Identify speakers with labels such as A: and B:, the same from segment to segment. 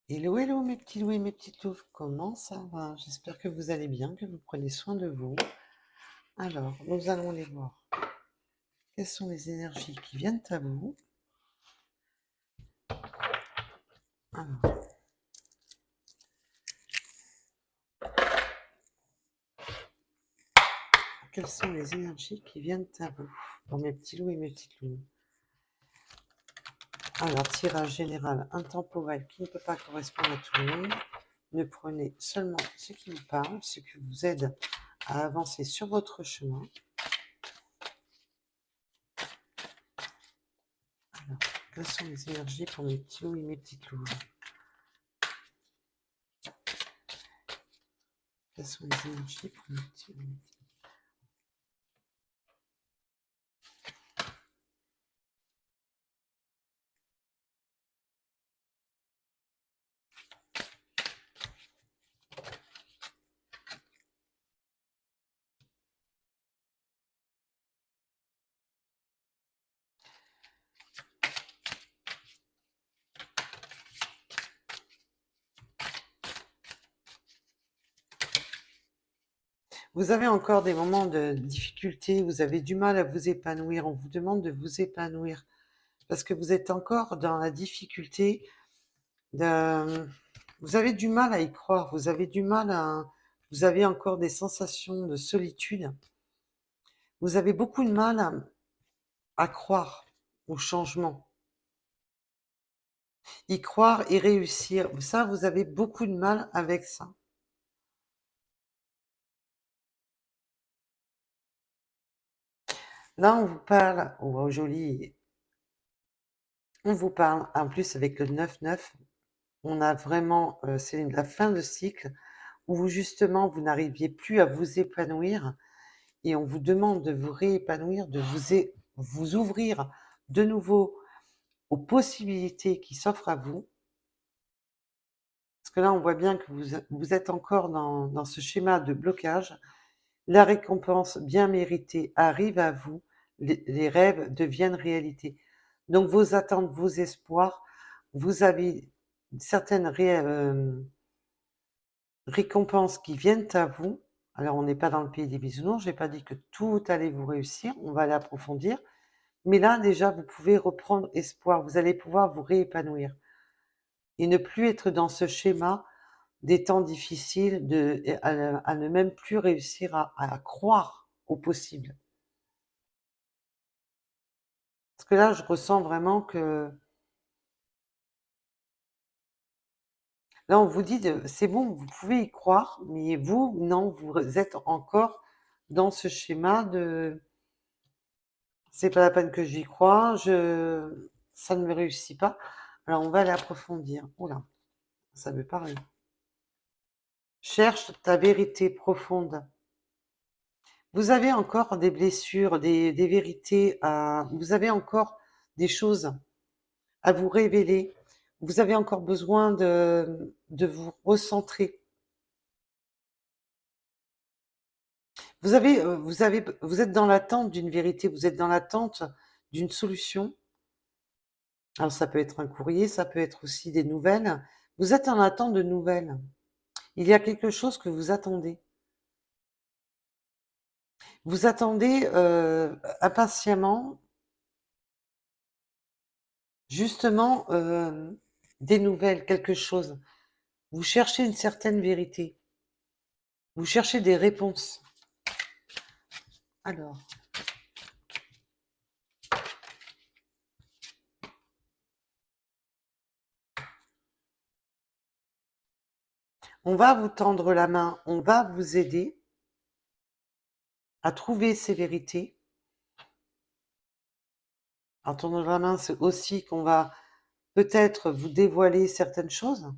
A: Hello, mes petits loups et mes petites louves, comment ça va? J'espère que vous allez bien, que vous prenez soin de vous. Alors, nous allons aller voir quelles sont les énergies qui viennent à vous. Alors, quelles sont les énergies qui viennent à vous pour mes petits loups et mes petites louves? Alors, tirage général intemporel qui ne peut pas correspondre à tout le monde. Ne prenez seulement ce qui vous parle, ce qui vous aide à avancer sur votre chemin. Alors, quelles sont les énergies pour mes petits loups et mes petites louves? Quelles sont les énergies pour mes petits loups et mes petites louves? Vous avez encore des moments de difficulté, vous avez du mal à vous épanouir, on vous demande de vous épanouir parce que vous êtes encore dans la difficulté de... Vous avez du mal à y croire, vous avez du mal à... Vous avez encore des sensations de solitude, vous avez beaucoup de mal à croire au changement, y croire et réussir. Ça, vous avez beaucoup de mal avec ça. Là, on vous parle, oh joli, on vous parle, en plus avec le 9-9, on a vraiment, c'est la fin de cycle où justement vous n'arriviez plus à vous épanouir et on vous demande de vous réépanouir, de vous ouvrir de nouveau aux possibilités qui s'offrent à vous. Parce que là, on voit bien que vous êtes encore dans ce schéma de blocage. La récompense bien méritée arrive à vous, les rêves deviennent réalité. Donc vos attentes, vos espoirs, vous avez certaines récompenses qui viennent à vous. Alors, on n'est pas dans le pays des bisounours, je n'ai pas dit que tout allait vous réussir, on va l'approfondir. Mais là, déjà, vous pouvez reprendre espoir, vous allez pouvoir vous réépanouir et ne plus être dans ce schéma des temps difficiles, à ne même plus réussir à croire au possible. Parce que là, je ressens vraiment que... Là, on vous dit, c'est bon, vous pouvez y croire, mais vous, non, vous êtes encore dans ce schéma de... C'est pas la peine que j'y croie, ça ne me réussit pas. Alors on va l'approfondir. Oula, ça veut parler. Cherche ta vérité profonde. Vous avez encore des blessures, des vérités vous avez encore des choses à vous révéler. Vous avez encore besoin de vous recentrer. Vous êtes dans l'attente d'une vérité, vous êtes dans l'attente d'une solution. Alors ça peut être un courrier, ça peut être aussi des nouvelles. Vous êtes en attente de nouvelles. Il y a quelque chose que vous attendez. Vous attendez impatiemment, justement, des nouvelles, quelque chose. Vous cherchez une certaine vérité. Vous cherchez des réponses. Alors, on va vous tendre la main, on va vous aider à trouver ces vérités. En tendant la main, c'est aussi qu'on va peut-être vous dévoiler certaines choses.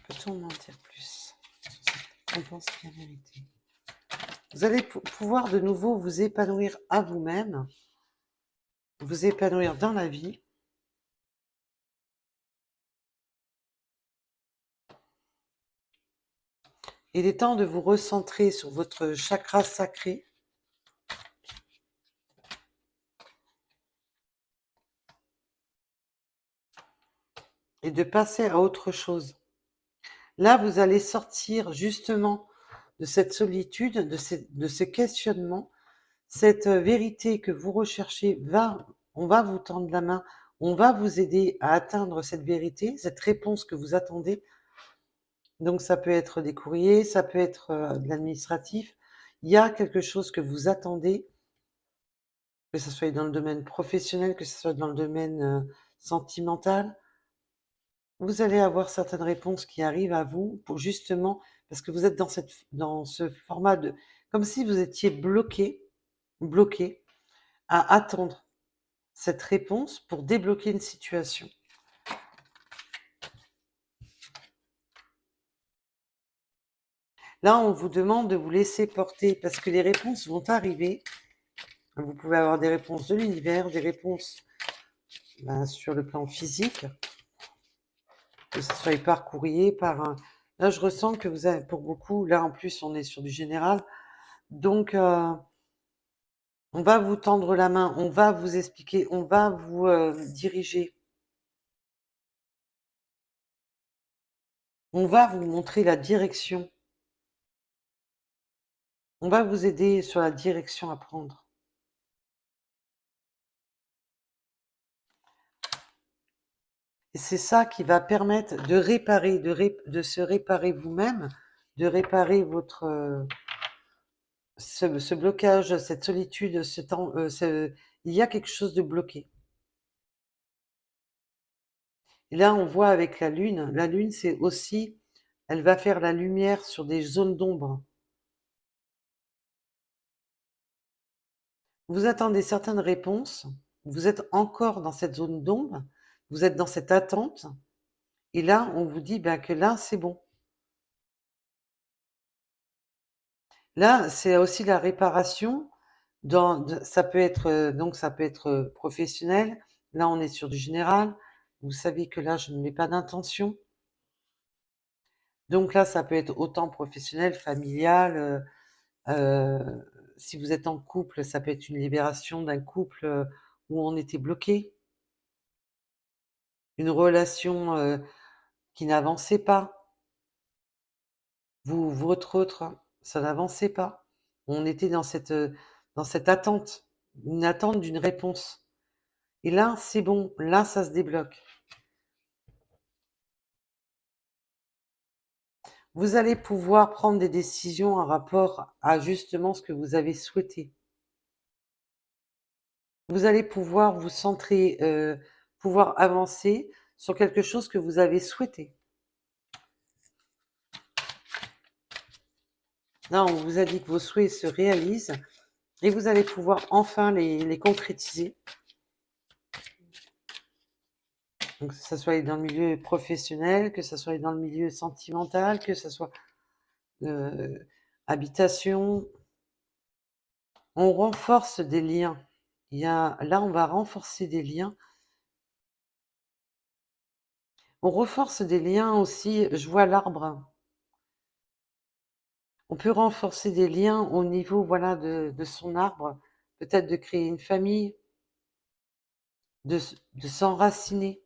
A: Peut-on en dire plus sur cette réponse bien méritée? Vous allez pouvoir de nouveau vous épanouir à vous-même, vous épanouir dans la vie. Il est temps de vous recentrer sur votre chakra sacré. et de passer à autre chose. Là, vous allez sortir justement de cette solitude, de ces questionnements. Cette vérité que vous recherchez on va vous tendre la main, on va vous aider à atteindre cette vérité, cette réponse que vous attendez. Donc ça peut être des courriers, ça peut être de l'administratif. Il y a quelque chose que vous attendez, que ce soit dans le domaine professionnel, que ce soit dans le domaine sentimental. Vous allez avoir certaines réponses qui arrivent à vous pour justement, parce que vous êtes dans ce format de, comme si vous étiez bloqué à attendre cette réponse pour débloquer une situation. Là, on vous demande de vous laisser porter parce que les réponses vont arriver. Vous pouvez avoir des réponses de l'univers, des réponses sur le plan physique, que ce soit par courrier, par un... Là, je ressens que vous avez, pour beaucoup, là en plus, on est sur du général. Donc, on va vous tendre la main, on va vous expliquer, on va vous diriger. On va vous montrer la direction. On va vous aider sur la direction à prendre. Et c'est ça qui va permettre de réparer, de se réparer vous-même, de réparer votre ce blocage, cette solitude, ce temps, il y a quelque chose de bloqué. Et là, on voit avec la lune, c'est aussi, elle va faire la lumière sur des zones d'ombre. Vous attendez certaines réponses, vous êtes encore dans cette zone d'ombre, vous êtes dans cette attente, et là, on vous dit que là, c'est bon. Là, c'est aussi la réparation. Ça peut être ça peut être professionnel. Là, on est sur du général. Vous savez que là, je ne mets pas d'intention. Donc là, ça peut être autant professionnel, familial. Si vous êtes en couple, ça peut être une libération d'un couple où on était bloqué, une relation qui n'avançait pas. Votre autre, ça n'avançait pas. On était dans cette attente, une attente d'une réponse. Et là, c'est bon, là, ça se débloque. Vous allez pouvoir prendre des décisions en rapport à justement ce que vous avez souhaité. Vous allez pouvoir vous centrer, pouvoir avancer sur quelque chose que vous avez souhaité. Là, on vous a dit que vos souhaits se réalisent et vous allez pouvoir enfin les concrétiser. Donc, que ça soit dans le milieu professionnel, que ça soit dans le milieu sentimental, que ça soit habitation. On renforce des liens. Là, on va renforcer des liens. On renforce des liens aussi. Je vois l'arbre. On peut renforcer des liens au niveau, voilà, de son arbre. Peut-être de créer une famille, de s'enraciner.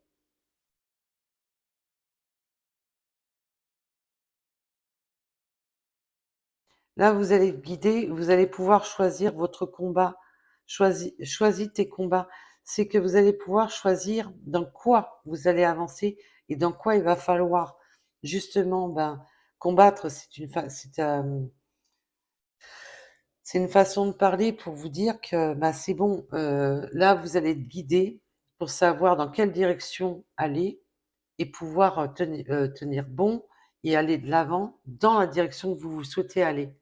A: Là, vous allez guider, vous allez pouvoir choisir votre combat. Choisis tes combats. C'est que vous allez pouvoir choisir dans quoi vous allez avancer et dans quoi il va falloir justement combattre. C'est une façon de parler pour vous dire que c'est bon. Là, vous allez être guidé pour savoir dans quelle direction aller et pouvoir tenir bon et aller de l'avant dans la direction que vous souhaitez aller.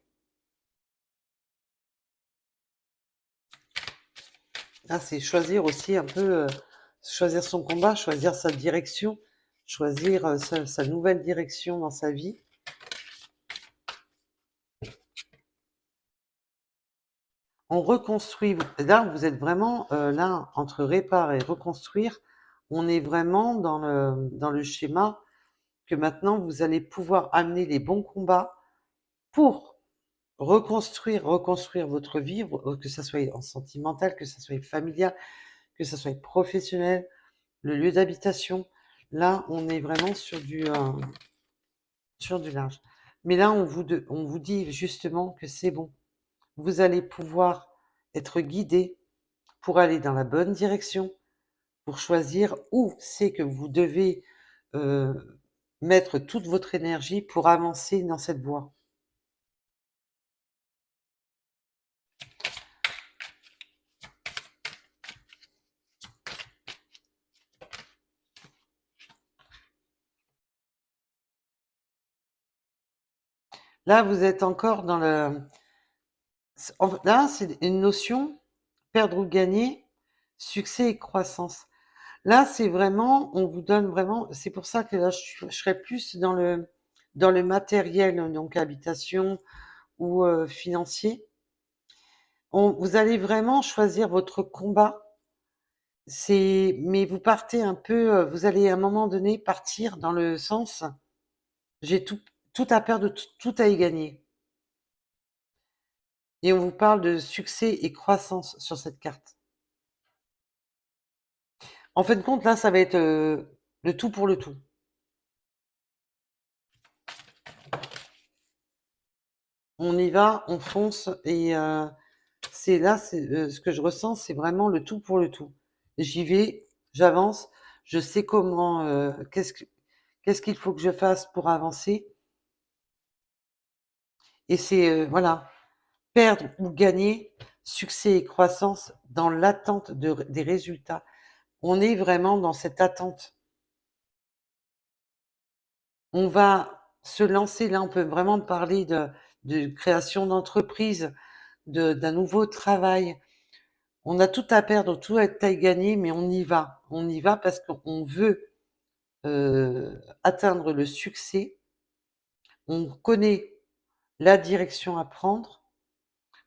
A: Là, c'est choisir aussi un peu, choisir son combat, choisir sa direction, choisir sa nouvelle direction dans sa vie. On reconstruit. Là, vous êtes vraiment là entre réparer et reconstruire. On est vraiment dans le schéma que maintenant vous allez pouvoir amener les bons combats pour reconstruire votre vie, que ça soit en sentimental, que ça soit familial, que ça soit professionnel, le lieu d'habitation. Là, on est vraiment sur du large. Mais là, on vous dit justement que c'est bon. Vous allez pouvoir être guidé pour aller dans la bonne direction, pour choisir où c'est que vous devez euh, mettre toute votre énergie pour avancer dans cette voie. Là, vous êtes encore dans le... Là, c'est une notion, perdre ou gagner, succès et croissance. Là, c'est vraiment, on vous donne vraiment, c'est pour ça que là, je serais plus dans le matériel, donc habitation ou financier. Vous allez vraiment choisir votre combat. Mais vous partez un peu, vous allez à un moment donné partir dans le sens, j'ai tout à perdre, tout à y gagner. Et on vous parle de succès et croissance sur cette carte. En fin de compte, là, ça va être le tout pour le tout. On y va, on fonce et c'est là, ce que je ressens, c'est vraiment le tout pour le tout. J'y vais, j'avance, je sais comment, qu'est-ce qu'il faut que je fasse pour avancer. Et c'est, voilà, perdre ou gagner, succès et croissance dans l'attente des résultats. On est vraiment dans cette attente. On va se lancer, là, on peut vraiment parler de création d'entreprise, d'un nouveau travail. On a tout à perdre, tout à y gagner, mais on y va. On y va parce qu'on veut atteindre le succès. On connaît la direction à prendre.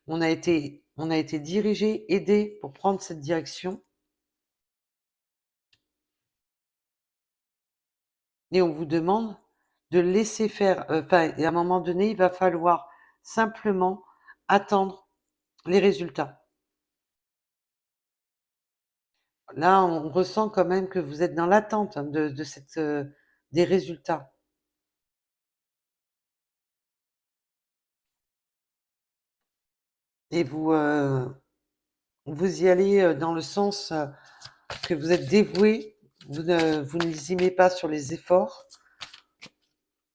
A: On a été dirigé, aidé pour prendre cette direction. Et on vous demande de laisser faire. Enfin, et à un moment donné, il va falloir simplement attendre les résultats. Là, on ressent quand même que vous êtes dans l'attente des résultats. Et vous y allez dans le sens que vous êtes dévoué, vous ne lésimez pas sur les efforts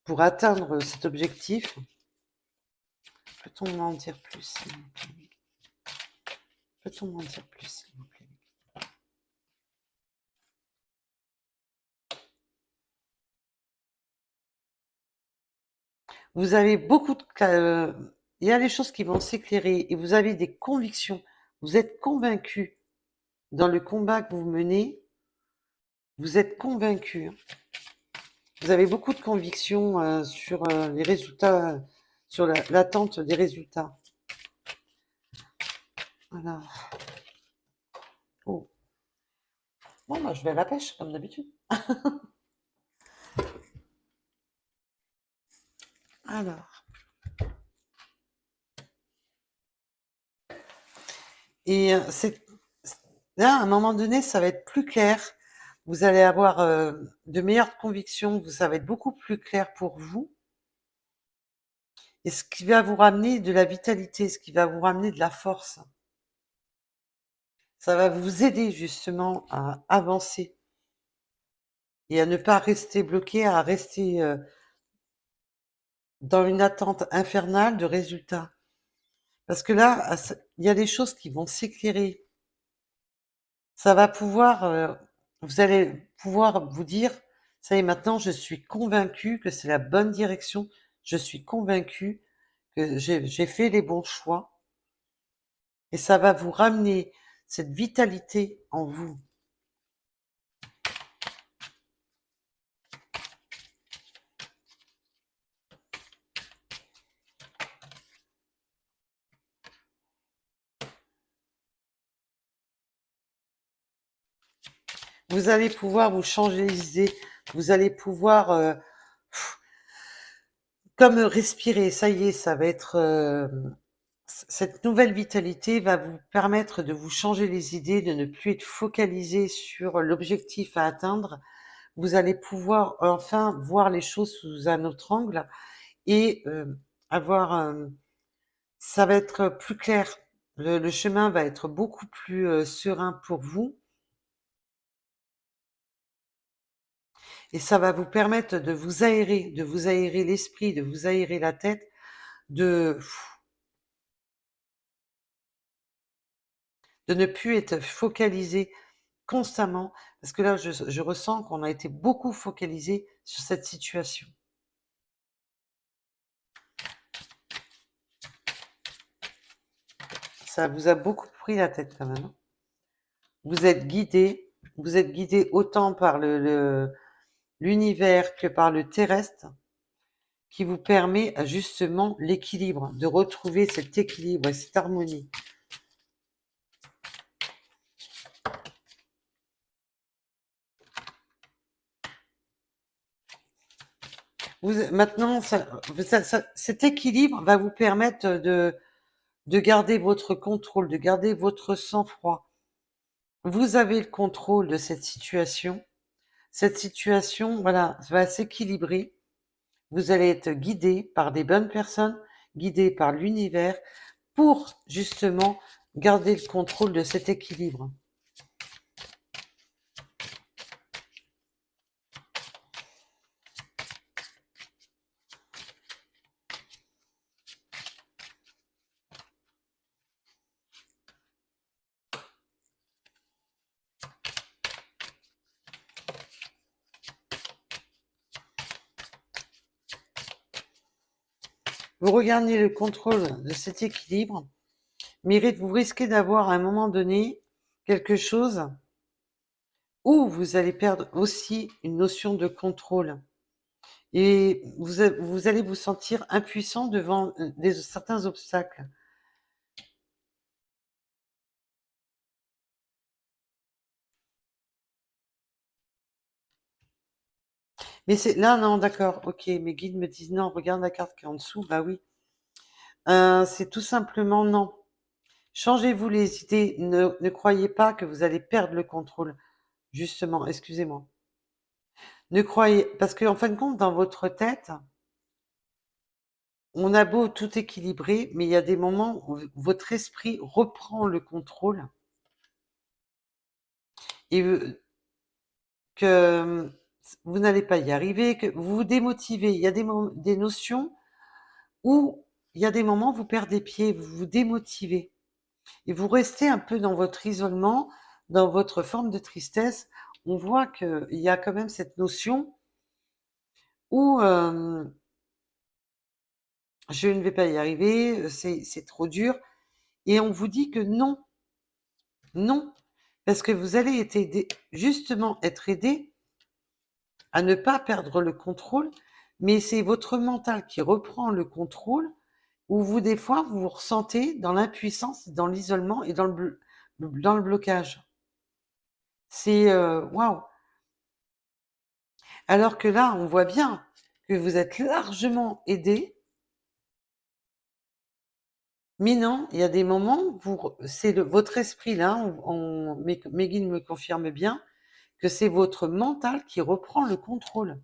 A: pour atteindre cet objectif. Peut-on m'en dire plus, s'il vous plaît? Peut-on m'en dire plus, s'il vous plaît? Vous avez beaucoup de... il y a des choses qui vont s'éclairer et vous avez des convictions. Vous êtes convaincu dans le combat que vous menez. Vous êtes convaincu. Vous avez beaucoup de convictions sur les résultats, sur l'attente des résultats. Voilà. Oh. Bon, bah, je vais à la pêche, comme d'habitude. Alors. Et là, à un moment donné, ça va être plus clair. Vous allez avoir de meilleures convictions. Ça va être beaucoup plus clair pour vous. Et ce qui va vous ramener de la vitalité, ce qui va vous ramener de la force. Ça va vous aider justement à avancer et à ne pas rester bloqué, à rester dans une attente infernale de résultats. Parce que là, il y a des choses qui vont s'éclairer. Ça va pouvoir, vous allez pouvoir vous dire, ça y est, maintenant, je suis convaincu que c'est la bonne direction. Je suis convaincu que j'ai fait les bons choix. Et ça va vous ramener cette vitalité en vous. Vous allez pouvoir vous changer les idées. Vous allez pouvoir comme respirer. Ça y est, ça va être cette nouvelle vitalité va vous permettre de vous changer les idées, de ne plus être focalisé sur l'objectif à atteindre. vous allez pouvoir enfin voir les choses sous un autre angle et avoir, ça va être plus clair. Le chemin va être beaucoup plus, serein pour vous et ça va vous permettre de vous aérer l'esprit, de vous aérer la tête, de ne plus être focalisé constamment parce que là, je ressens qu'on a été beaucoup focalisé sur cette situation. Ça vous a beaucoup pris la tête quand même, hein. Vous êtes guidé autant par l'univers que par le terrestre qui vous permet justement l'équilibre, de retrouver cet équilibre et cette harmonie. Maintenant, cet équilibre va vous permettre de garder votre contrôle, de garder votre sang-froid. Vous avez le contrôle de cette situation. Cette situation, voilà, va s'équilibrer. Vous allez être guidé par des bonnes personnes, guidé par l'univers pour justement garder le contrôle de cet équilibre. Vous regardez le contrôle de cet équilibre, mais vous risquez d'avoir à un moment donné quelque chose où vous allez perdre aussi une notion de contrôle. Et vous allez vous sentir impuissant devant certains obstacles. Mais c'est là, non, d'accord, ok, mes guides me disent non, regarde la carte qui est en dessous, bah oui. C'est tout simplement non. Changez-vous les idées, ne croyez pas que vous allez perdre le contrôle. Justement, excusez-moi. Ne croyez, parce qu'en fin de compte, dans votre tête, on a beau tout équilibrer, mais il y a des moments où votre esprit reprend le contrôle et que vous n'allez pas y arriver, que vous vous démotivez. Il y a des notions où il y a des moments où vous perdez pied, vous vous démotivez et vous restez un peu dans votre isolement, dans votre forme de tristesse. On voit qu'il y a quand même cette notion où je ne vais pas y arriver, c'est trop dur. Et on vous dit que non, non, parce que vous allez être justement être aidé à ne pas perdre le contrôle, mais c'est votre mental qui reprend le contrôle, où vous, des fois, vous vous ressentez dans l'impuissance, dans l'isolement et dans le blocage. C'est waouh! Alors que là, on voit bien que vous êtes largement aidé, mais non, il y a des moments, c'est votre esprit là, mes guides me confirment bien, que c'est votre mental qui reprend le contrôle.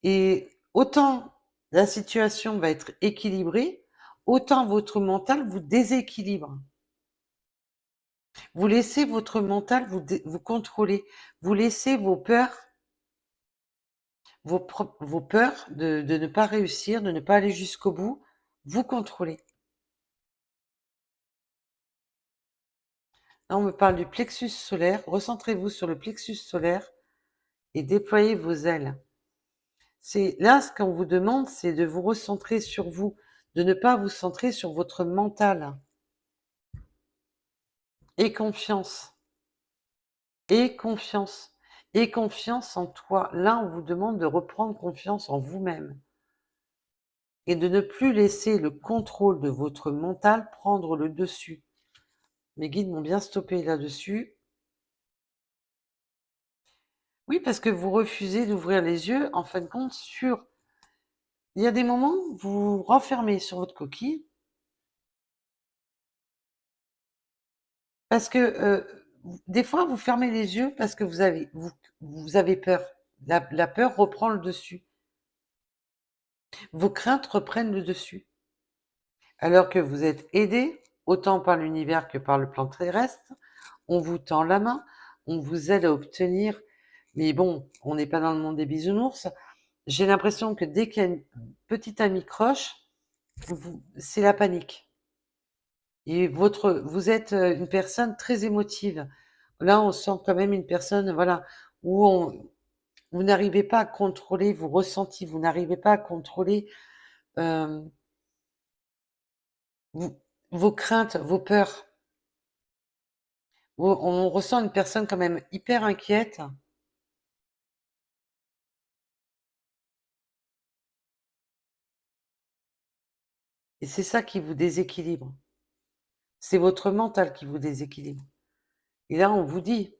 A: Et autant la situation va être équilibrée, autant votre mental vous déséquilibre. Vous laissez votre mental vous contrôler. Vous laissez vos peurs, vos peurs de ne pas réussir, de ne pas aller jusqu'au bout, vous contrôler. Là, on me parle du plexus solaire. Recentrez-vous sur le plexus solaire et déployez vos ailes. C'est là ce qu'on vous demande, c'est de vous recentrer sur vous, de ne pas vous centrer sur votre mental. Et confiance, et confiance, et confiance en toi. Là, on vous demande de reprendre confiance en vous-même et de ne plus laisser le contrôle de votre mental prendre le dessus. Mes guides m'ont bien stoppé là-dessus. Oui, parce que vous refusez d'ouvrir les yeux, en fin de compte, sur... Il y a des moments où vous vous renfermez sur votre coquille parce que des fois, vous fermez les yeux parce que vous avez peur. La peur reprend le dessus. Vos craintes reprennent le dessus. Alors que vous êtes aidé, autant par l'univers que par le plan terrestre, on vous tend la main, on vous aide à obtenir. Mais bon, on n'est pas dans le monde des bisounours. J'ai l'impression que dès qu'il y a une petite amie croche, c'est la panique. Et vous êtes une personne très émotive. Là, on sent quand même une personne, voilà, où vous n'arrivez pas à contrôler vos ressentis, vous n'arrivez pas à contrôler euh, vos craintes, vos peurs. On ressent une personne quand même hyper inquiète. Et c'est ça qui vous déséquilibre. C'est votre mental qui vous déséquilibre. Et là, on vous dit,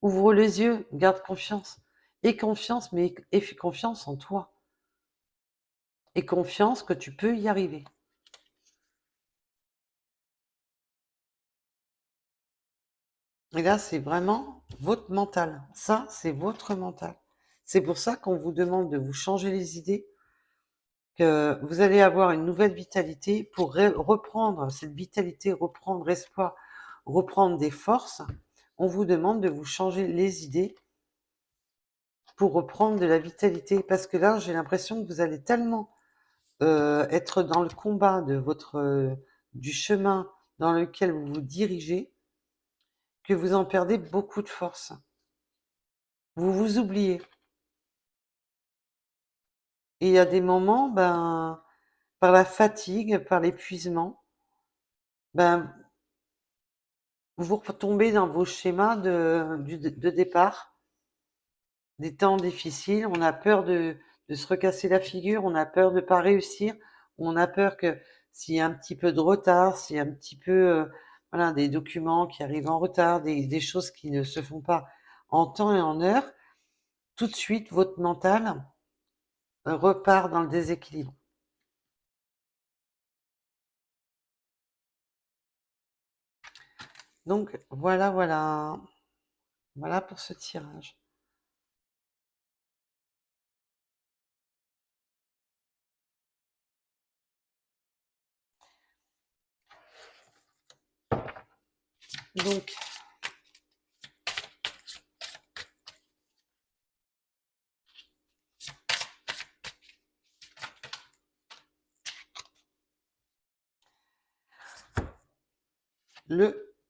A: ouvre les yeux, garde confiance. Aie confiance, mais aie confiance en toi. Aie confiance que tu peux y arriver. Et là, c'est vraiment votre mental. Ça, c'est votre mental. C'est pour ça qu'on vous demande de vous changer les idées, que vous allez avoir une nouvelle vitalité pour reprendre cette vitalité, reprendre espoir, reprendre des forces. On vous demande de vous changer les idées pour reprendre de la vitalité. Parce que là, j'ai l'impression que vous allez tellement être dans le combat de du chemin dans lequel vous vous dirigez que vous en perdez beaucoup de force. Vous vous oubliez. Et il y a des moments, ben, par la fatigue, par l'épuisement, ben, vous retombez dans vos schémas de départ, des temps difficiles. On a peur de se recasser la figure, on a peur de ne pas réussir, on a peur que s'il y a un petit peu de retard, s'il y a un petit peu, voilà, des documents qui arrivent en retard, des choses qui ne se font pas en temps et en heure, tout de suite, votre mental repart dans le déséquilibre. Donc, voilà, voilà. Voilà pour ce tirage. Donc,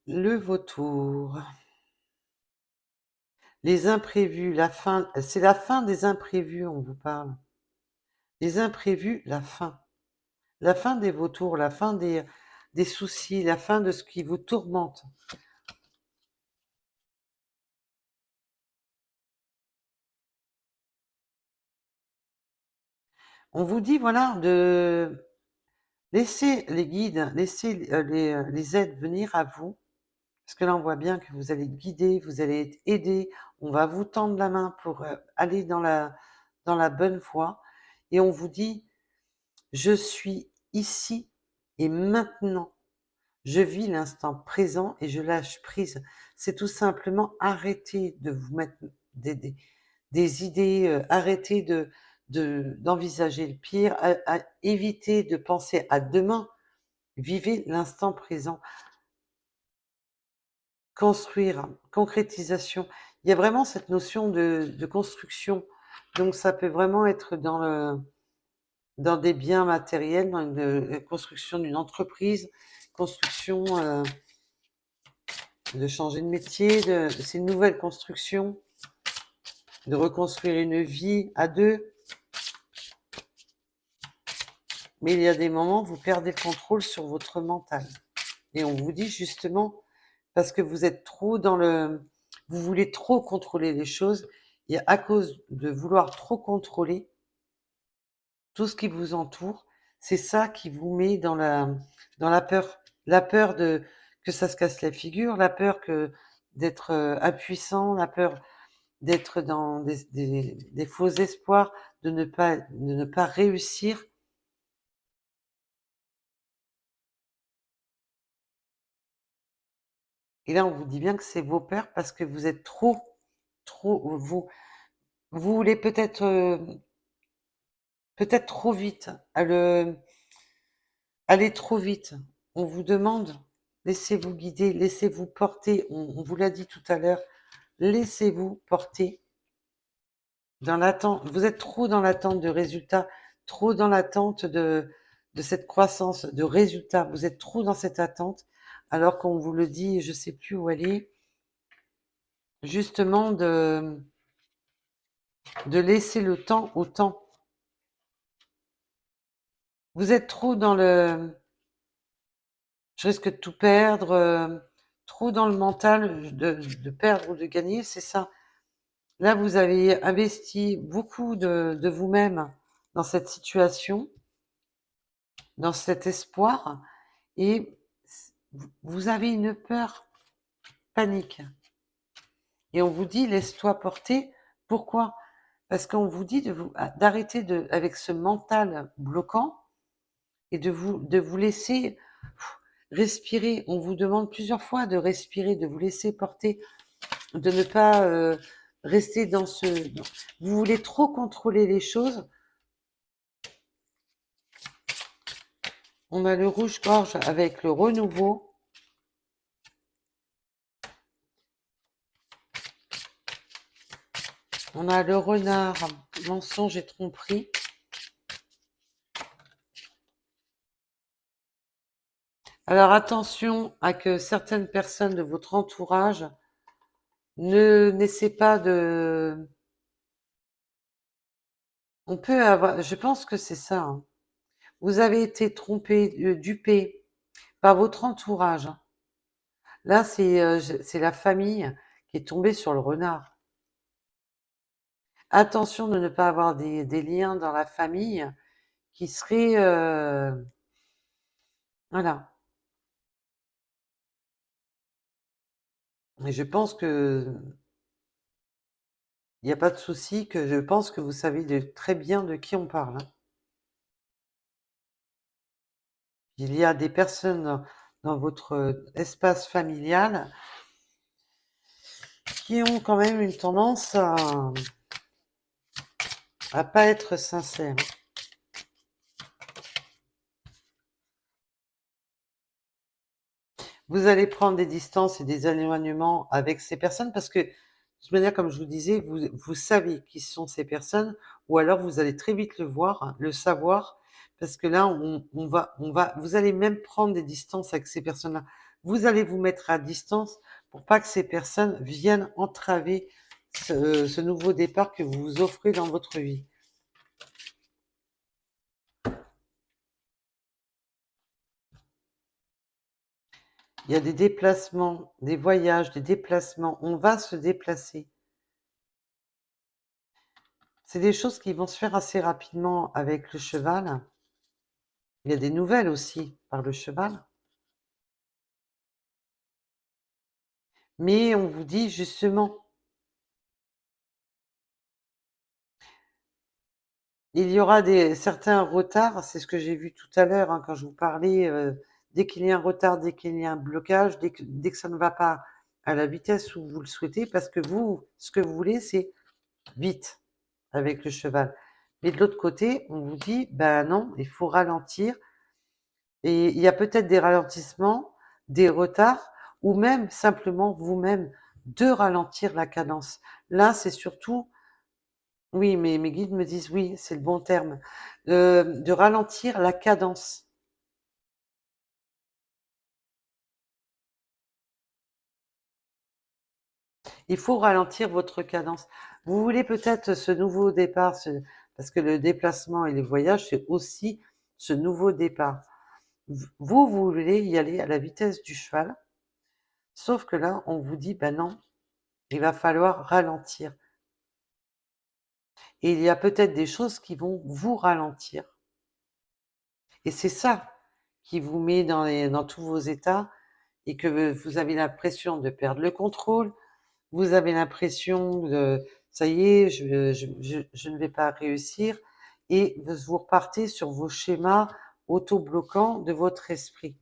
A: le vautour. Les imprévus, la fin, c'est la fin des imprévus, on vous parle. Les imprévus, la fin. La fin des vautours, la fin des soucis, la fin de ce qui vous tourmente. On vous dit, voilà, de laisser les guides, laisser les aides venir à vous. Parce que là, on voit bien que vous allez guider, vous allez être aidé, on va vous tendre la main pour aller dans la bonne voie. Et on vous dit, je suis ici et maintenant. Je vis l'instant présent et je lâche prise. C'est tout simplement arrêter de vous mettre des idées, arrêter d'envisager le pire, éviter de penser à demain. Vivez l'instant présent. Construire, concrétisation. Il y a vraiment cette notion de construction. Donc ça peut vraiment être dans des biens matériels, dans une construction d'une entreprise, construction de changer de métier, c'est une nouvelle construction, de reconstruire une vie à deux. Mais il y a des moments où vous perdez le contrôle sur votre mental. Et on vous dit justement, parce que vous êtes trop vous voulez trop contrôler les choses, et à cause de vouloir trop contrôler tout ce qui vous entoure, c'est ça qui vous met dans la peur. La peur que ça se casse la figure, la peur d'être impuissant, la peur d'être dans des faux espoirs, de ne pas réussir. Et là, on vous dit bien que c'est vos peurs parce que vous êtes trop, vous voulez peut-être trop vite, aller trop vite. On vous demande, laissez-vous guider, laissez-vous porter. On vous l'a dit tout à l'heure, laissez-vous porter dans l'attente. Vous êtes trop dans l'attente de résultats, trop dans l'attente de cette croissance, de résultats. Vous êtes trop dans cette attente, alors qu'on vous le dit, je sais plus où elle est, justement de laisser le temps au temps. Vous êtes trop dans le je risque de tout perdre, trop dans le mental de perdre ou de gagner, c'est ça. Là, vous avez investi beaucoup de vous-même dans cette situation, dans cet espoir, et vous avez une peur, panique. Et on vous dit, laisse-toi porter. Pourquoi? Parce qu'on vous dit d'arrêter avec ce mental bloquant et de vous laisser respirer. On vous demande plusieurs fois de respirer, de vous laisser porter, de ne pas rester dans ce... Vous voulez trop contrôler les choses. On a le rouge-gorge avec le renouveau. On a le renard, mensonge et tromperie. Alors attention à que certaines personnes de votre entourage ne n'essaient pas de... On peut avoir... Je pense que c'est ça. Hein. Vous avez été trompé, dupé par votre entourage. Là, c'est la famille qui est tombée sur le renard. Attention de ne pas avoir des liens dans la famille qui seraient... voilà. Et je pense que il n'y a pas de souci, que je pense que vous savez très bien de qui on parle. Hein. Il y a des personnes dans votre espace familial qui ont quand même une tendance à pas être sincères. Vous allez prendre des distances et des éloignements avec ces personnes parce que, de toute manière, comme je vous disais, vous savez qui sont ces personnes, ou alors vous allez très vite le voir, le savoir, parce que là, vous allez même prendre des distances avec ces personnes-là. Vous allez vous mettre à distance pour pas que ces personnes viennent entraver ce nouveau départ que vous vous offrez dans votre vie. Il y a des déplacements, des voyages, des déplacements. On va se déplacer. C'est des choses qui vont se faire assez rapidement avec le cheval. Il y a des nouvelles aussi par le cheval. Mais on vous dit justement, il y aura certains retards. C'est ce que j'ai vu tout à l'heure hein, quand je vous parlais. Dès qu'il y a un retard, dès qu'il y a un blocage, dès que ça ne va pas à la vitesse où vous le souhaitez, parce que vous, ce que vous voulez, c'est vite avec le cheval. Mais de l'autre côté, on vous dit, ben non, il faut ralentir. Et il y a peut-être des ralentissements, des retards, ou même simplement vous-même de ralentir la cadence. Là, c'est surtout, oui, mais mes guides me disent oui, c'est le bon terme, de ralentir la cadence. Il faut ralentir votre cadence. Vous voulez peut-être ce nouveau départ, parce que le déplacement et les voyages, c'est aussi ce nouveau départ. Vous voulez y aller à la vitesse du cheval, sauf que là, on vous dit, ben non, il va falloir ralentir. Et il y a peut-être des choses qui vont vous ralentir. Et c'est ça qui vous met dans tous vos états et que vous avez l'impression de perdre le contrôle. Vous avez l'impression de ça y est, je ne vais pas réussir. Et vous repartez sur vos schémas auto-bloquants de votre esprit.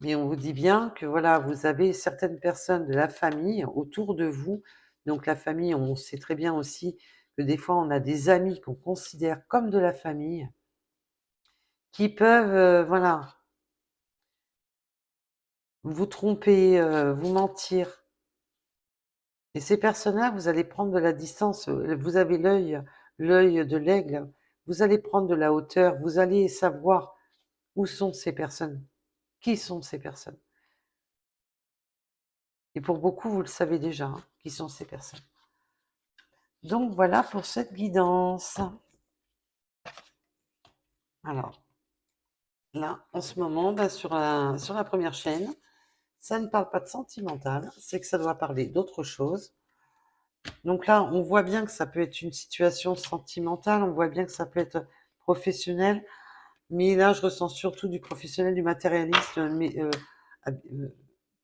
A: Mais on vous dit bien que voilà, vous avez certaines personnes de la famille autour de vous. Donc la famille, on sait très bien aussi que des fois, on a des amis qu'on considère comme de la famille, qui peuvent, voilà, vous tromper, vous mentir. Et ces personnes-là, vous allez prendre de la distance. Vous avez l'œil de l'aigle. Vous allez prendre de la hauteur. Vous allez savoir où sont ces personnes, qui sont ces personnes. Et pour beaucoup, vous le savez déjà, hein, qui sont ces personnes. Donc voilà pour cette guidance. Alors là, en ce moment, bah, sur la première chaîne, ça ne parle pas de sentimental, c'est que ça doit parler d'autre chose. Donc là, on voit bien que ça peut être une situation sentimentale, on voit bien que ça peut être professionnel, mais là, je ressens surtout du professionnel, du matérialiste, mais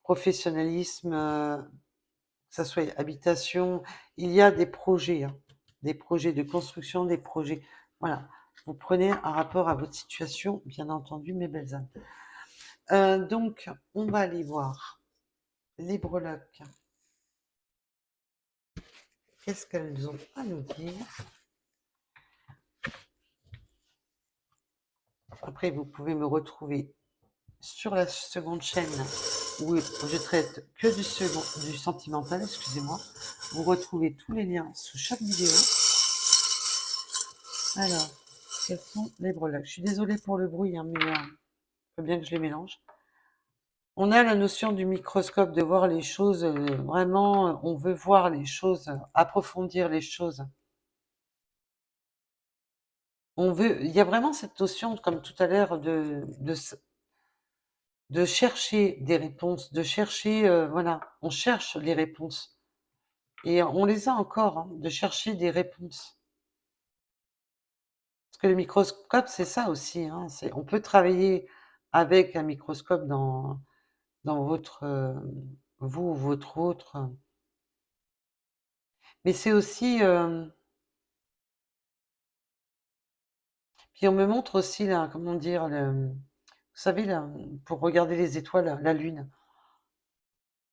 A: professionnalisme, que ça soit habitation. Il y a des projets de construction, des projets. Voilà. Vous prenez un rapport à votre situation, bien entendu, mes belles âmes. Donc, on va aller voir les breloques. Qu'est-ce qu'elles ont à nous dire? Après, vous pouvez me retrouver sur la seconde chaîne où je traite que du sentimental, excusez-moi. Vous retrouvez tous les liens sous chaque vidéo. Alors, quels sont les breloques? Je suis désolée pour le bruit, hein, mais il faut bien que je les mélange. On a la notion du microscope, de voir les choses, vraiment, on veut voir les choses, approfondir les choses. Il y a vraiment cette notion, comme tout à l'heure, de chercher des réponses, de chercher, voilà, on cherche les réponses. Et on les a encore, hein, de chercher des réponses. Parce que le microscope, c'est ça aussi, hein, on peut travailler avec un microscope dans votre, vous ou votre autre. Mais c'est aussi, puis on me montre aussi, là, comment dire, vous savez, là, pour regarder les étoiles, la lune.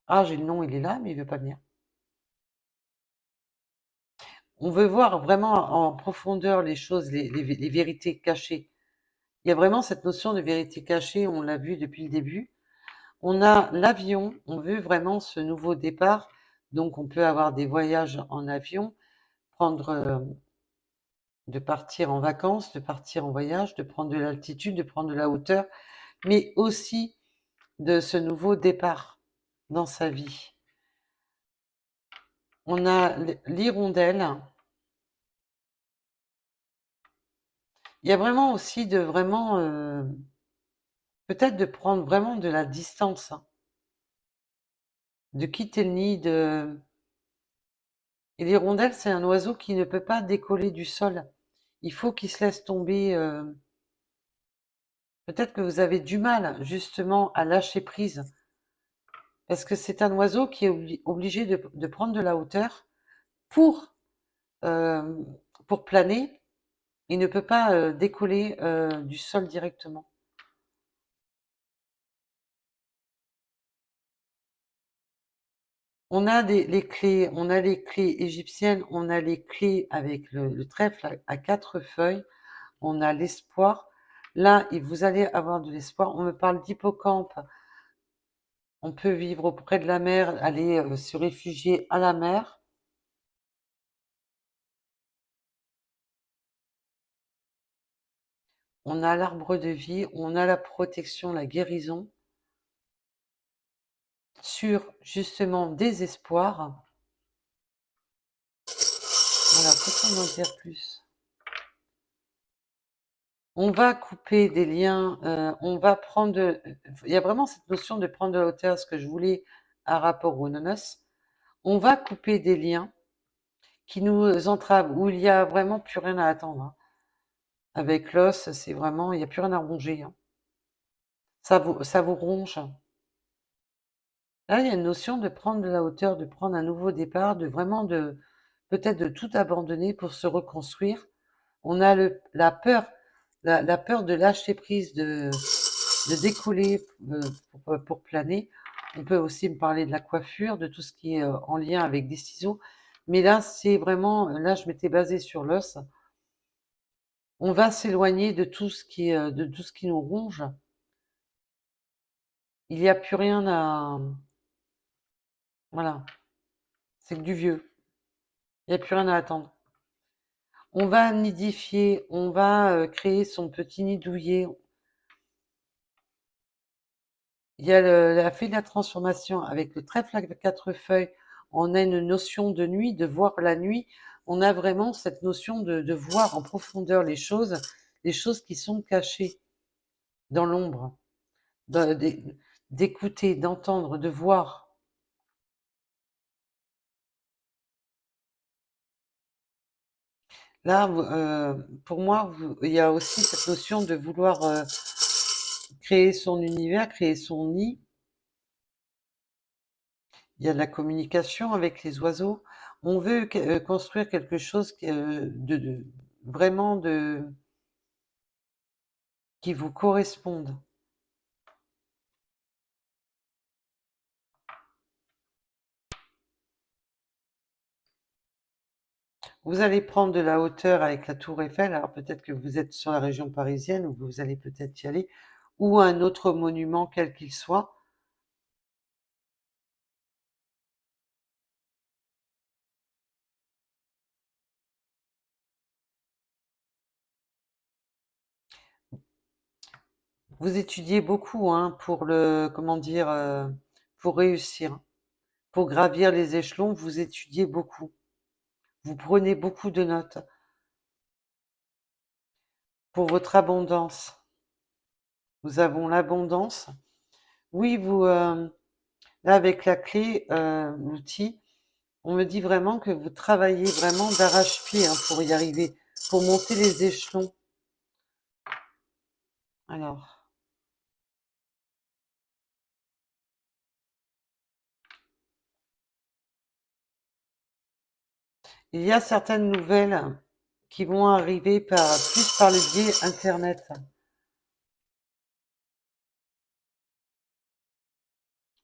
A: Ah, j'ai le nom, il est là, mais il veut pas venir. On veut voir vraiment en profondeur les choses, les vérités cachées. Il y a vraiment cette notion de vérité cachée, on l'a vu depuis le début. On a l'avion, on veut vraiment ce nouveau départ, donc on peut avoir des voyages en avion, de partir en vacances, de partir en voyage, de prendre de l'altitude, de prendre de la hauteur, mais aussi de ce nouveau départ dans sa vie. On a l'hirondelle. Il y a vraiment aussi peut-être de prendre vraiment de la distance, hein, de quitter le nid. Et l'hirondelle, c'est un oiseau qui ne peut pas décoller du sol. Il faut qu'il se laisse tomber. Peut-être que vous avez du mal justement à lâcher prise, parce que c'est un oiseau qui est obligé de prendre de la hauteur pour, euh, pour planer. Il ne peut pas décoller du sol directement. On a les clés, on a les clés égyptiennes, on a les clés avec le trèfle à 4 feuilles, on a l'espoir. Là, vous allez avoir de l'espoir. On me parle d'hippocampe. On peut vivre auprès de la mer, aller se réfugier à la mer. On a l'arbre de vie, on a la protection, la guérison sur justement des espoirs. Voilà, peut-on en dire plus? On va couper des liens, on va prendre. Il y a vraiment cette notion de prendre de la hauteur, ce que je voulais à rapport au nonos. On va couper des liens qui nous entravent, où il n'y a vraiment plus rien à attendre, hein. Avec l'os, c'est vraiment, il n'y a plus rien à ronger, hein. Ça vous ronge. Là, il y a une notion de prendre de la hauteur, de prendre un nouveau départ, de vraiment peut-être de tout abandonner pour se reconstruire. On a la peur de lâcher prise, de décoller pour planer. On peut aussi me parler de la coiffure, de tout ce qui est en lien avec des ciseaux. Mais là, c'est vraiment, là, je m'étais basée sur l'os. On va s'éloigner de tout ce qui est, de tout ce qui nous ronge. Il n'y a plus rien à, voilà, c'est que du vieux. Il n'y a plus rien à attendre. On va nidifier, on va créer son petit nid douillet. Il y a la fée de la transformation avec le trèfle à quatre feuilles. On a une notion de nuit, de voir la nuit. On a vraiment cette notion de voir en profondeur les choses qui sont cachées dans l'ombre, d'écouter, d'entendre, de voir. Là, pour moi, il y a aussi cette notion de vouloir créer son univers, créer son nid. Il y a de la communication avec les oiseaux. On veut construire quelque chose vraiment qui vous corresponde. Vous allez prendre de la hauteur avec la tour Eiffel. Alors peut-être que vous êtes sur la région parisienne ou vous allez peut-être y aller, ou un autre monument quel qu'il soit. Vous étudiez beaucoup hein, pour comment dire, pour réussir. Pour gravir les échelons, vous étudiez beaucoup. Vous prenez beaucoup de notes pour votre abondance. Nous avons l'abondance. Oui, là avec la clé, l'outil, on me dit vraiment que vous travaillez vraiment d'arrache-pied hein, pour y arriver, pour monter les échelons. Alors, il y a certaines nouvelles qui vont arriver plus par le biais Internet.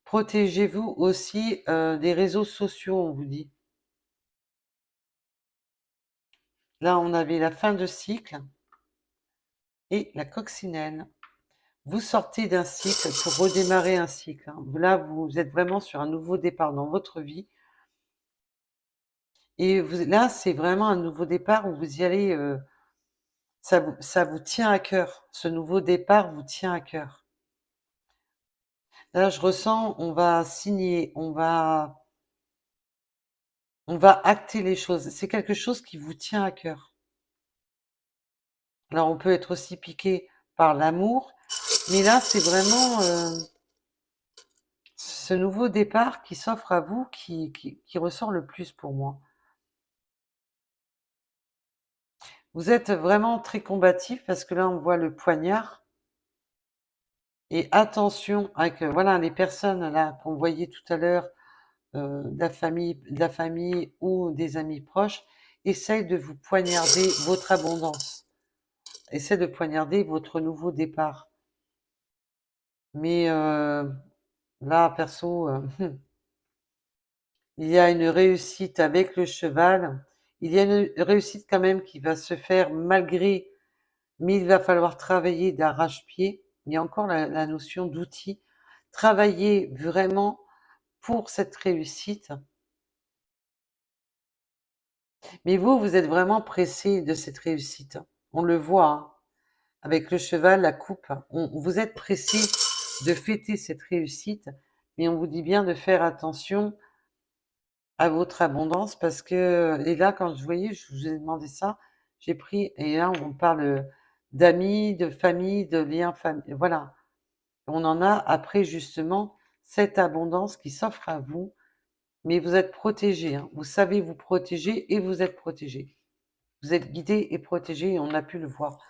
A: Protégez-vous aussi des réseaux sociaux, on vous dit. Là, on avait la fin de cycle et la coccinelle. Vous sortez d'un cycle pour redémarrer un cycle. Hein. Là, vous êtes vraiment sur un nouveau départ dans votre vie. Et là, c'est vraiment un nouveau départ où vous y allez, ça vous tient à cœur. Ce nouveau départ vous tient à cœur. Là, je ressens, on va signer, on va acter les choses. C'est quelque chose qui vous tient à cœur. Alors, on peut être aussi piqué par l'amour, mais là, c'est vraiment ce nouveau départ qui s'offre à vous qui ressort le plus pour moi. Vous êtes vraiment très combatif parce que là, on voit le poignard. Et attention avec voilà les personnes là qu'on voyait tout à l'heure, de la famille ou des amis proches, essayent de vous poignarder votre abondance. Essaie de poignarder votre nouveau départ. Mais là, perso, il y a une réussite avec le cheval. Il y a une réussite quand même qui va se faire malgré, mais il va falloir travailler d'arrache-pied. Il y a encore la notion d'outil. Travailler vraiment pour cette réussite. Mais vous, vous êtes vraiment pressé de cette réussite. On le voit, hein, avec le cheval, la coupe. Vous êtes pressé de fêter cette réussite, mais on vous dit bien de faire attention à votre abondance parce que, et là, quand je voyais, je vous ai demandé ça, j'ai pris, et là, on parle d'amis, de famille, de liens famille, voilà. On en a après justement cette abondance qui s'offre à vous, mais vous êtes protégé, hein. Vous savez vous protéger et vous êtes protégé. Vous êtes guidé et protégé et on a pu le voir.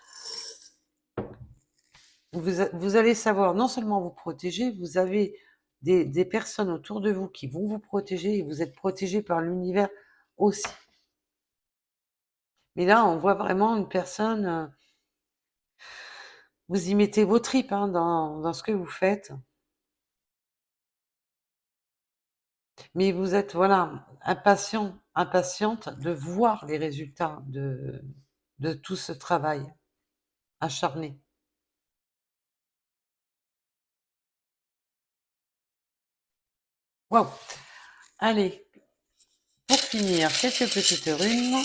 A: Vous allez savoir non seulement vous protéger, vous avez des personnes autour de vous qui vont vous protéger et vous êtes protégé par l'univers aussi. Mais là, on voit vraiment une personne Vous y mettez vos tripes hein, dans ce que vous faites. Mais vous êtes, voilà, impatiente de voir les résultats de tout ce travail acharné. Waouh! Allez, pour finir, quelques petites runes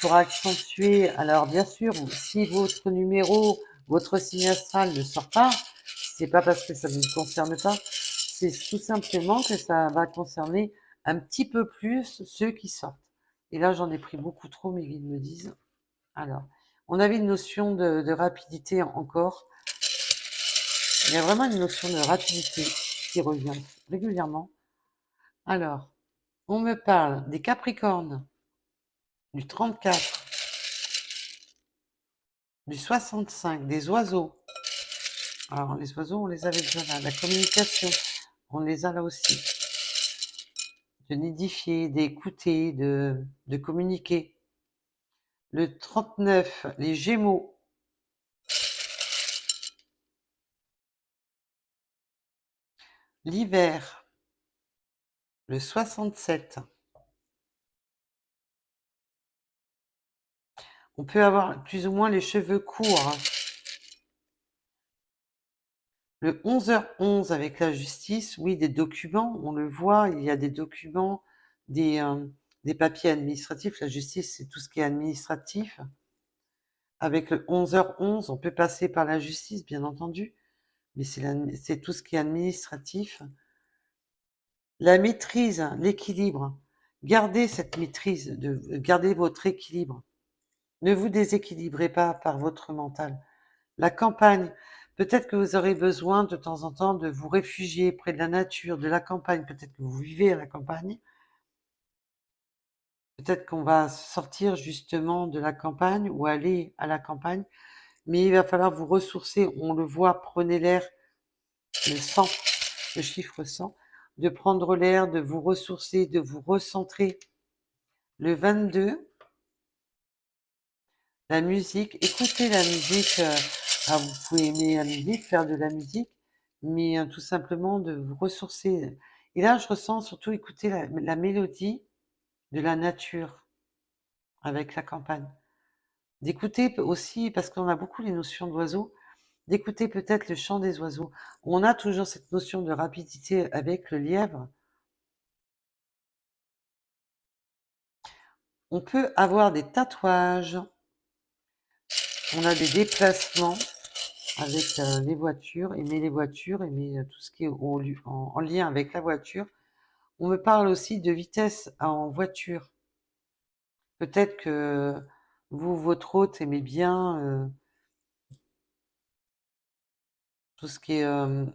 A: pour accentuer. Alors, bien sûr, si votre numéro, votre signe astral ne sort pas, c'est pas parce que ça ne vous concerne pas, c'est tout simplement que ça va concerner un petit peu plus ceux qui sortent. Et là, j'en ai pris beaucoup trop, mes guides me disent. Alors, on avait une notion de rapidité encore. Il y a vraiment une notion de rapidité qui revient régulièrement. Alors, on me parle des Capricornes, du 34, du 65, des oiseaux. Alors, les oiseaux, on les avait déjà là. La communication, on les a là aussi. De nidifier, d'écouter, de communiquer. Le 39, les Gémeaux. L'hiver, le 67. On peut avoir plus ou moins les cheveux courts, hein. Le 11h11 avec la justice, oui, des documents, on le voit, il y a des documents, des papiers administratifs. La justice, c'est tout ce qui est administratif. Avec le 11h11, on peut passer par la justice, bien entendu, mais c'est tout ce qui est administratif. La maîtrise, l'équilibre. Gardez cette maîtrise, gardez votre équilibre. Ne vous déséquilibrez pas par votre mental. La campagne, peut-être que vous aurez besoin de temps en temps de vous réfugier près de la nature, de la campagne. Peut-être que vous vivez à la campagne. Peut-être qu'on va sortir justement de la campagne ou aller à la campagne. Mais il va falloir vous ressourcer. On le voit, prenez l'air, le 100, le chiffre 100, de prendre l'air, de vous ressourcer, de vous recentrer. Le 22, la musique, écoutez la musique. Alors vous pouvez aimer la musique, faire de la musique, mais tout simplement de vous ressourcer. Et là, je ressens surtout écouter la mélodie de la nature avec la campagne. D'écouter aussi, parce qu'on a beaucoup les notions d'oiseaux, d'écouter peut-être le chant des oiseaux. On a toujours cette notion de rapidité avec le lièvre. On peut avoir des tatouages, on a des déplacements avec les voitures, aimer les voitures, aimer tout ce qui est en lien avec la voiture. On me parle aussi de vitesse en voiture. Peut-être que vous, votre hôte, aimez bien tout ce qui est en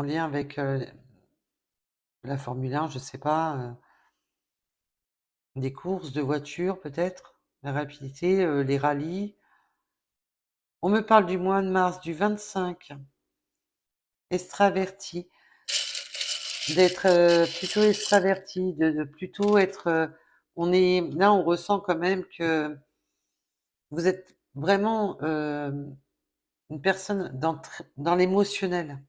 A: lien avec la Formule 1, je sais pas, des courses de voiture peut-être, la rapidité, les rallyes. On me parle du mois de mars, du 25, extraverti, d'être plutôt extraverti, de plutôt être... là, on ressent quand même que vous êtes vraiment une personne dans l'émotionnel.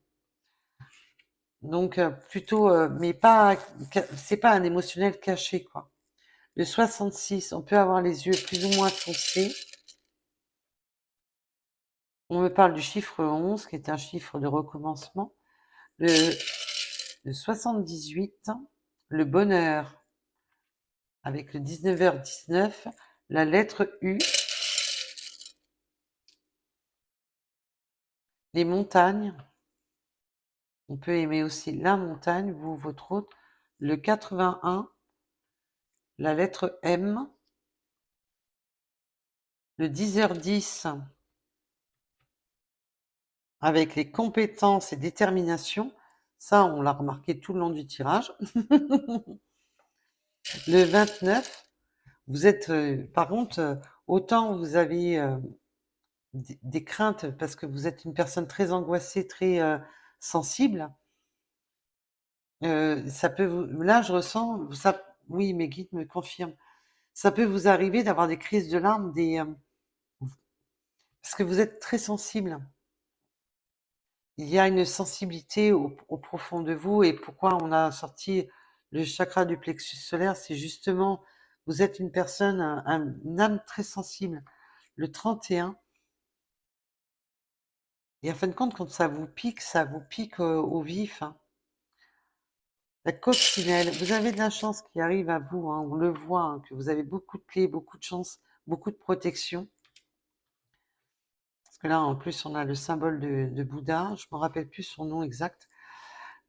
A: Donc plutôt, mais pas, c'est pas un émotionnel caché, quoi. Le 66, on peut avoir les yeux plus ou moins foncés. On me parle du chiffre 11, qui est un chiffre de recommencement. Le 78, le bonheur, avec le 19h19, la lettre U, les montagnes. On peut aimer aussi la montagne, vous, votre autre. Le 81, la lettre M. Le 10h10, avec les compétences et détermination. Ça, on l'a remarqué tout le long du tirage. Le 29, vous êtes, par contre, autant vous avez des craintes parce que vous êtes une personne très angoissée, très sensible. Ça peut vous, là, je ressens, ça, oui, mes guides me confirment. Ça peut vous arriver d'avoir des crises de larmes, Parce que vous êtes très sensible. Il y a une sensibilité au profond de vous et pourquoi on a sorti le chakra du plexus solaire, c'est justement, vous êtes une personne, une âme très sensible. Le 31, et en fin de compte, quand ça vous pique au vif, hein. La coccinelle, vous avez de la chance qui arrive à vous, hein, on le voit, hein, que vous avez beaucoup de clés, beaucoup de chance, beaucoup de protection. Parce que là, en plus, on a le symbole de Bouddha, je ne me rappelle plus son nom exact.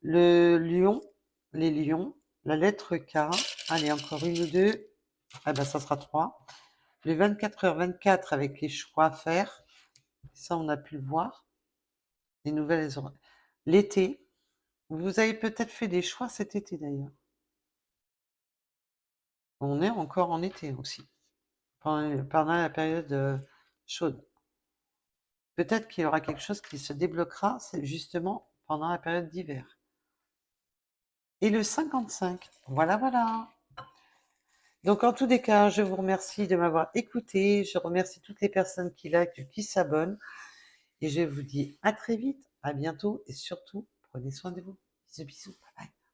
A: Le lion, les lions, la lettre K, allez, encore une ou deux, ah ben ça sera trois. Le 24h24 avec les choix à faire, ça on a pu le voir, les nouvelles l'été, vous avez peut-être fait des choix cet été d'ailleurs. On est encore en été aussi, pendant la période chaude. Peut-être qu'il y aura quelque chose qui se débloquera, c'est justement pendant la période d'hiver. Et le 55, voilà, voilà. Donc en tous les cas, je vous remercie de m'avoir écouté, je remercie toutes les personnes qui likent, qui s'abonnent, et je vous dis à très vite, à bientôt, et surtout, prenez soin de vous. Bisous, bisous, bye bye.